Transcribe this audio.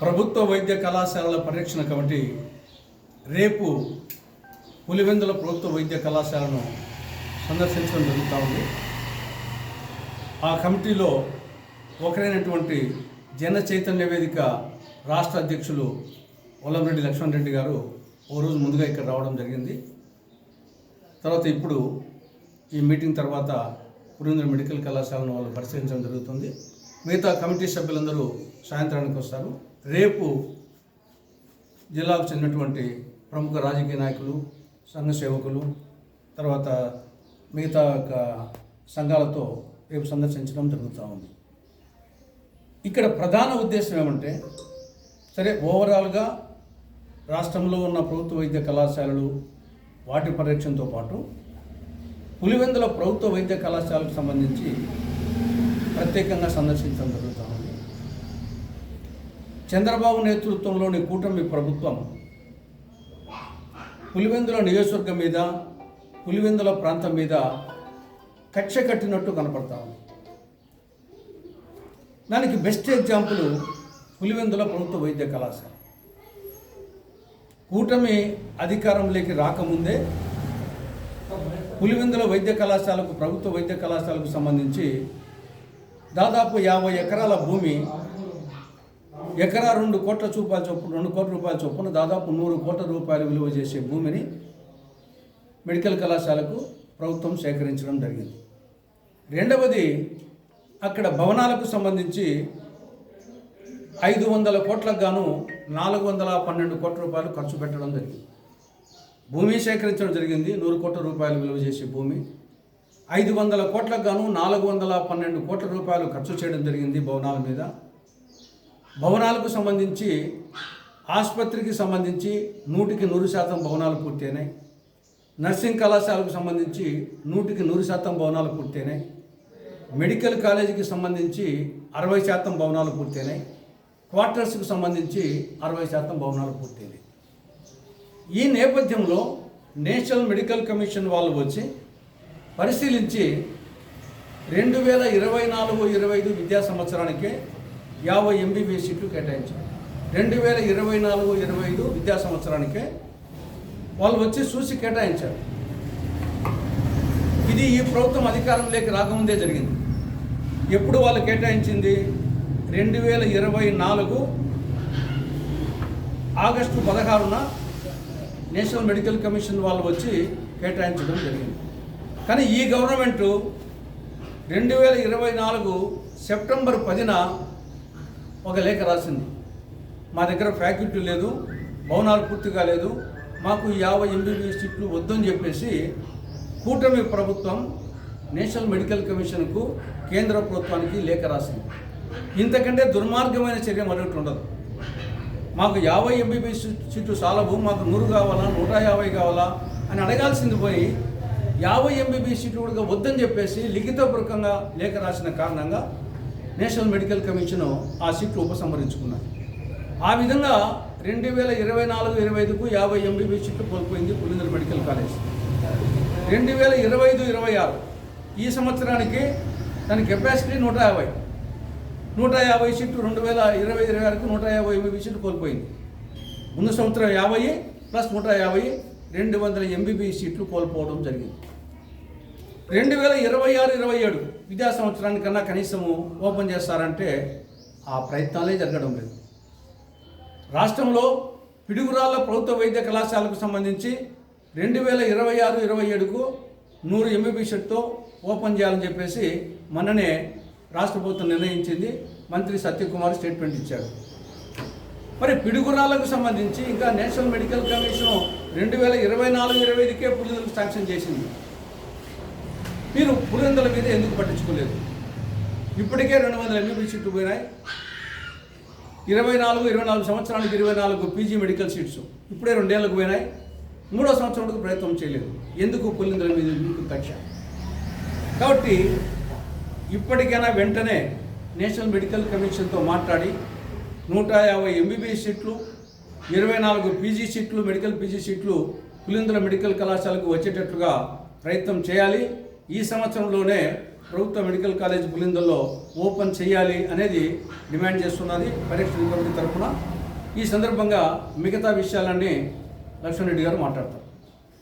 ప్రభుత్వ వైద్య కళాశాలల పరిరక్షణ కమిటీ రేపు పులివెందుల ప్రభుత్వ వైద్య కళాశాలను సందర్శించడం జరుగుతూ ఉంది. ఆ కమిటీలో ఒకరైనటువంటి జన చైతన్య వేదిక రాష్ట్ర అధ్యక్షులు వల్లంరెడ్డి లక్ష్మణ్ రెడ్డి గారు ఓ రోజు ముందుగా ఇక్కడ రావడం జరిగింది. తర్వాత ఇప్పుడు ఈ మీటింగ్ తర్వాత పులివెందుల మెడికల్ కళాశాలను వాళ్ళు పరిశీలించడం జరుగుతుంది. మిగతా కమిటీ సభ్యులందరూ సాయంత్రానికి వస్తారు. రేపు జిల్లాకు చెందినటువంటి ప్రముఖ రాజకీయ నాయకులు, సంఘ సేవకులు, తర్వాత మిగతా సంఘాలతో రేపు సందర్శించడం జరుగుతూ ఉంది. ఇక్కడ ప్రధాన ఉద్దేశం ఏమంటే, సరే ఓవరాల్గా రాష్ట్రంలో ఉన్న ప్రభుత్వ వైద్య కళాశాలలు వాటి పరిరక్షణతో పాటు పులివెందుల ప్రభుత్వ వైద్య కళాశాలకు సంబంధించి ప్రత్యేకంగా సందర్శించడం జరుగుతూ ఉంది. చంద్రబాబు నేతృత్వంలోని కూటమి ప్రభుత్వం పులివెందుల నియోజకవర్గం మీద, పులివెందుల ప్రాంతం మీద కక్ష కట్టినట్టు కనపడతా ఉంది. దానికి బెస్ట్ ఎగ్జాంపుల్ పులివెందుల ప్రభుత్వ వైద్య కళాశాల. కూటమి అధికారంలోకి రాకముందే పులివెందుల వైద్య కళాశాలకు, ప్రభుత్వ వైద్య కళాశాలకు సంబంధించి దాదాపు 50 ఎకరాల భూమి, ఎకరా 2 కోట్ల రూపాయల చొప్పున దాదాపు 100 కోట్ల రూపాయలు విలువ చేసే భూమిని మెడికల్ కళాశాలకు ప్రభుత్వం సేకరించడం జరిగింది. రెండవది, అక్కడ భవనాలకు సంబంధించి 500 కోట్లకు గాను 412 కోట్ల రూపాయలు ఖర్చు పెట్టడం జరిగింది. భూమి సేకరించడం జరిగింది, 100 కోట్ల రూపాయలు విలువ చేసే భూమి. 500 కోట్లకు గాను 412 కోట్ల రూపాయలు ఖర్చు చేయడం జరిగింది భవనాల మీద. భవనాలకు సంబంధించి, ఆసుపత్రికి సంబంధించి 100% భవనాలు పూర్తయినాయి. నర్సింగ్ కళాశాలకు సంబంధించి 100% భవనాలు పూర్తయినాయి. మెడికల్ కాలేజీకి సంబంధించి 60% భవనాలు పూర్తయినాయి. క్వార్టర్స్కి సంబంధించి 60% భవనాలు పూర్తయినాయి. ఈ నేపథ్యంలో నేషనల్ మెడికల్ కమిషన్ వాళ్ళు వచ్చి పరిశీలించి 2024-25 విద్యా సంవత్సరానికి 50 MBBS సీట్లు కేటాయించారు. 2024-25 విద్యా సంవత్సరానికే వాళ్ళు వచ్చి చూసి కేటాయించారు. ఇది ఈ ప్రభుత్వం అధికారంలోకి రాకముందే జరిగింది. ఎప్పుడు వాళ్ళు కేటాయించింది? 2024 ఆగస్టు 16న నేషనల్ మెడికల్ కమిషన్ వాళ్ళు వచ్చి కేటాయించడం జరిగింది. కానీ ఈ గవర్నమెంటు 2024 సెప్టెంబర్ 10న ఒక లేఖ రాసింది. మా దగ్గర ఫ్యాకల్టీ లేదు, భవనాలు పూర్తి కాలేదు, మాకు 50 MBBS సీట్లు వద్దని చెప్పేసి కూటమి ప్రభుత్వం నేషనల్ మెడికల్ కమిషన్కు, కేంద్ర ప్రభుత్వానికి లేఖ రాసింది. ఇంతకంటే దుర్మార్గమైన చర్య మరొకటి ఉండదు. మాకు 50 MBBS సీట్లు చాలవు, మాకు 100 కావాలా, 150 కావాలా అని అడగాల్సింది పోయి 50 MBBS సీట్లు కూడా వద్దని చెప్పేసి లిఖితపూర్వకంగా లేఖ రాసిన కారణంగా నేషనల్ మెడికల్ కమిషన్ ఆ సీట్లు ఉపసంహరించుకున్నారు. ఆ విధంగా 2024-25కు 50 MBBS సీట్లు కోల్పోయింది పులివెందుల మెడికల్ కాలేజ్. 2025-26 ఈ సంవత్సరానికి దాని కెపాసిటీ 150 సీట్లు 2025-26కు 150 MBBS సీట్లు కోల్పోయింది. ముందు సంవత్సరం 50 ప్లస్ 150 200 MBBS సీట్లు కోల్పోవడం జరిగింది. 2026-27 విద్యా సంవత్సరానికన్నా కనీసము ఓపెన్ చేస్తారంటే ఆ ప్రయత్నాలే జరగడం లేదు. రాష్ట్రంలో పిడుగురాళ్ళ ప్రభుత్వ వైద్య కళాశాలకు సంబంధించి 2026-27కు 100 MBBS సీట్తో ఓపెన్ చేయాలని చెప్పేసి మొన్ననే రాష్ట్ర ప్రభుత్వం నిర్ణయించింది. మంత్రి సత్యకుమార్ స్టేట్మెంట్ ఇచ్చాడు. మరి పిడుగురాళ్లకు సంబంధించి ఇంకా నేషనల్ మెడికల్ కమిషన్ 2024-25కే పులివెందులకు శాంక్షన్ చేసింది. మీరు పులివెందుల మీద ఎందుకు పట్టించుకోలేదు? ఇప్పటికే 200 MBBS సీట్లు పోయినాయి. 24 సంవత్సరానికి 24 PG మెడికల్ సీట్స్ ఇప్పుడే 2 ఏళ్ళకు పోయినాయి. 3వ సంవత్సరం ప్రయత్నం చేయలేదు. ఎందుకు పులివెందుల మీద మీకు కక్ష? కాబట్టి ఇప్పటికైనా వెంటనే నేషనల్ మెడికల్ కమిషన్తో మాట్లాడి 150 MBBS సీట్లు, 24 PG సీట్లు, మెడికల్ PG సీట్లు పులివెందుల మెడికల్ కళాశాలకు వచ్చేటట్లుగా ప్రయత్నం చేయాలి. ఈ సంవత్సరంలోనే ప్రభుత్వ మెడికల్ కాలేజ్ పులిందల్లో ఓపెన్ చేయాలి అనేది డిమాండ్ చేస్తున్నది పరిరక్షణ కమిటీ తరఫున. ఈ సందర్భంగా మిగతా విషయాలన్నీ లక్ష్మణ్ రెడ్డి గారు మాట్లాడతారు.